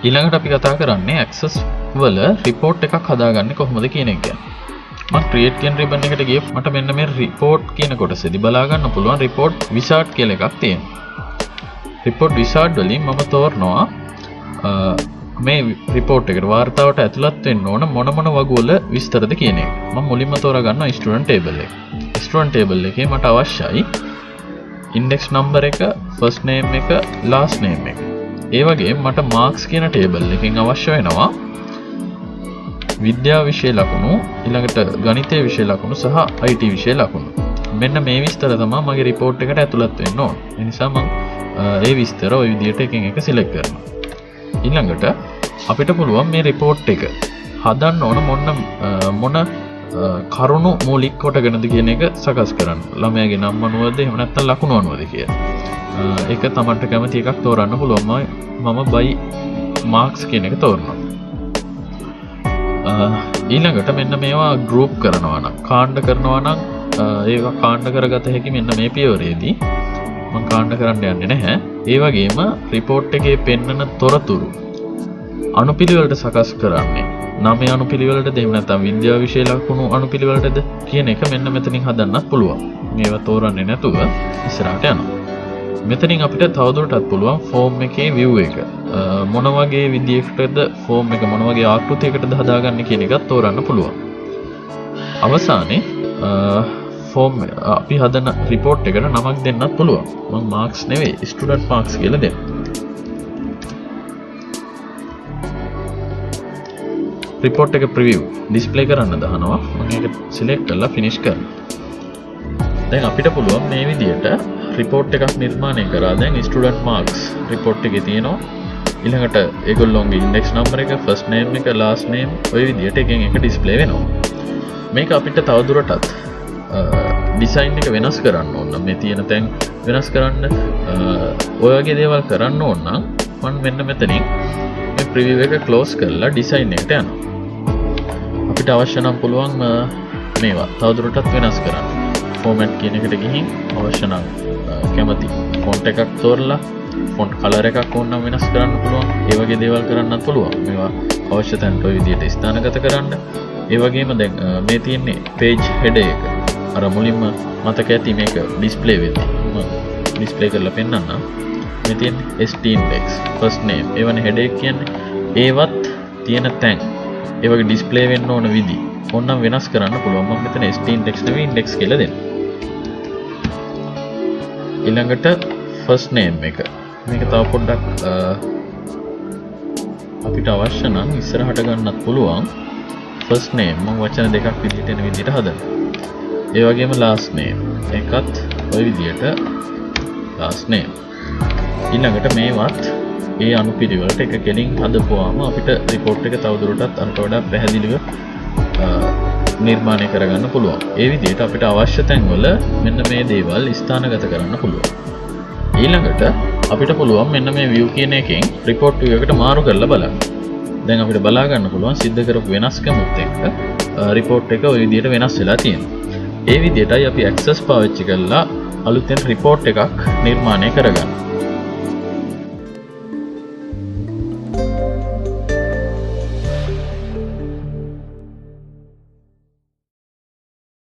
ඊළඟට අපි කතා කරන්නේ access වල report එකක් හදාගන්නේ කොහොමද කියන එක ගැන. මම create කියන ribbon එකට ගියේ මට මෙන්න මේ report කියන කොටසේදී බලා ගන්න පුළුවන් report wizard කියලා එකක් තියෙනවා. report wizard වලින් මම තෝරනවා මේ report එකට වාර්තාවට ඇතුළත් වෙන්න ඕන මොන වගු වල විස්තරද කියන එක. මම මුලින්ම තෝරා ගන්නවා student table එක. student table එකේ මට අවශ්‍යයි index number එක, first name එක, last name එක. ඒ වගේම මට marks කියන table එකකින් අවශ්‍ය වෙනවා විද්‍යා විෂය ලකුණු, ඊළඟට ගණිතය විෂය ලකුණු සහ IT විෂය ලකුණු. මෙන්න මේ විස්තර තමයි මගේ report එකට ඇතුළත් වෙන්න ඕන. ඒ නිසා මම ඒ විස්තර ওই විදිහට එකෙන් එක select කරනවා. ඊළඟට අපිට පුළුවන් මේ report එක හදන්න ඕන මොන කරුණු මූලික කොටගෙනද කියන එක සකස් කරන්න. ළමයාගේ නම අනුවද එහෙම නැත්නම් ලකුණු අනුවද කියලා. ඒක තමන්ට කැමති එකක් තෝරන්න පුළුවන්. මම by marks කියන එක තෝරනවා. ඊළඟට මෙන්න මේවා group කරනවා නම්, කාණ්ඩ කරනවා නම් ඒවා කාණ්ඩ කරගත හැකි මෙන්න මේ පියවරේදී. මම කාණ්ඩ කරන්න යන්නේ නැහැ. ඒ වගේම report එකේ පෙන්වන තොරතුරු අනුපිළිවෙලට සකස් කරන්නේ නාමය අනුපිළිවෙලටද එහෙම නැත්නම් විද්‍යා විෂය ලකුණු අනුපිළිවෙලටද කියන එක මෙන්න මෙතනින් හදන්නත් පුළුවන්. මේවා තෝරන්නේ නැතුව ඉස්සරහට යනවා. මෙතනින් අපිට තවදුරටත් පුළුවන් form එකේ view එක මොන වගේ විදියකටද form එක මොන වගේ ආකෘතියකටද හදාගන්නේ කියන එකත් තෝරන්න පුළුවන්. අවසානයේ form අපි හදන report එකට නමක් දෙන්නත් පුළුවන්. මම marks නෙවෙයි student marks කියලා දෙන්න. report එක preview display කරන්න දානවා. මම ඒක select කරලා finish කරනවා. දැන් අපිට පුළුවන් මේ විදියට report එකක් නිර්මාණය කරලා දැන් student marks report එකේ තියෙනවා. ඊළඟට ඒගොල්ලෝගේ index number එක, first name එක, last name ඔය විදියට එකෙන් එක display වෙනවා. මේක අපිට තවදුරටත් design එක වෙනස් කරන්න ඕන නම් මේ තියෙන තැන් වෙනස් කරන්න ඔය වගේ දේවල් කරන්න ඕන නම් මම මෙන්න මෙතනින් මේ preview එක close කරලා design එකට යනවා. අපිට අවශ්‍ය නම් පුළුවන් මේවා තවදුරටත් වෙනස් කරන්න. format කියන එකට ගිහින් අවශ්‍ය නම් කැමති font එකක් තෝරලා font color එකක් ඕන නම් වෙනස් කරන්න පුළුවන්. ඒ වගේ දේවල් කරන්නත් පුළුවන්. මේවා අවශ්‍ය තැනට ඔය විදිහට ස්ථානගත කරන්න. ඒ වගේම දැන් මේ තියෙන්නේ page header එක. අර මුලින්ම මතක ඇති මේක display වෙන්නේ. මම display කරලා පෙන්නන්නම්. මේ තියෙන්නේ ST index, first name. ඒවනේ header එක කියන්නේ. ඒවත් තියෙන තැන්. ඒ වගේ display වෙන්න ඕන විදි. ඕනනම් වෙනස් කරන්න පුළුවන්. මම මෙතන ST index නෙවෙයි index කියලා දෙන්න. ඊළඟට first name එක. මේක තව පොඩ්ඩක් අපිට අවශ්‍ය නම් ඉස්සරහට ගන්නත් පුළුවන්. first name මම වචන දෙකක් විදිහට එන විදිහට හදන්න. ඒ වගේම last name එකත් ওই විදිහට last name. ඊළඟට මේවත් ඒ අනුපිළිවෙලට එක කෙලින් හදපුවාම අපිට report එක තවදුරටත් අරට වඩා පැහැදිලිව නිර්මාණය කරගන්න පුළුවන්. ඒ විදිහට අපිට අවශ්‍ය තැන්වල මෙන්න මේ දේවල් ස්ථානගත කරන්න පුළුවන්. ඊළඟට අපිට පුළුවන් මෙන්න මේ view කියන එකෙන් report view එකට මාරු කරලා බලන්න. දැන් අපිට බලා ගන්න පුළුවන් සිද්ධ කරපු වෙනස්කමුත් එක්ක report එක ওই විදිහට වෙනස් වෙලා තියෙනවා. ඒ විදිහටයි අපි access පාවිච්චි කරලා අලුතෙන් report එකක් නිර්මාණය කරගන්නේ.